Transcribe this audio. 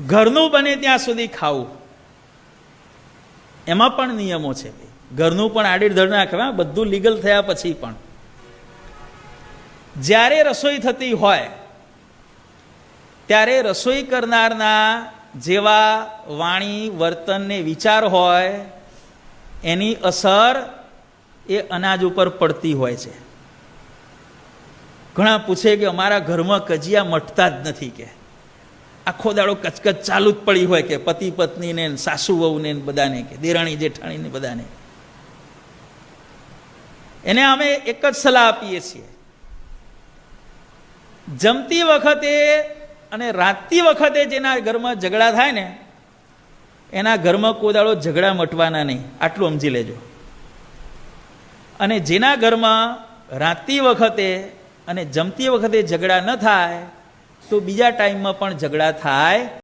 ઘરનું બને ત્યાં સુધી ખાવું, એમાં પણ નિયમો છે. ઘરનું પણ આડીધડ ના ખવાય, બધું લીગલ થયા પછી પણ. જ્યારે રસોઈ થતી હોય ત્યારે રસોઈ કરનારના જેવા વાણી વર્તન ને વિચાર હોય એની અસર એ અનાજ ઉપર પડતી હોય છે. ઘણા પૂછે કે અમારા ઘરમાં કજિયા મટતા જ નથી, કે આખો દાડો કચકચ ચાલુ જ પડી હોય, કે પતિ પત્નીને સાસુ વહુને બધાને, કે દેરાણી જેઠાણીને બધાને. એને અમે એક જ સલાહ આપીએ છીએ, જમતી વખતે અને રાતતી વખતે જેના ઘરમાં ઝઘડા થાય ને એના ઘરમાં કોઈ દાડો ઝઘડા મટવાના નહીં, આટલું સમજી લેજો. અને જેના ઘરમાં રાતતી વખતે અને જમતી વખતે ઝઘડા ન થાય તો બીજા ટાઈમમાં પણ ઝઘડા થાય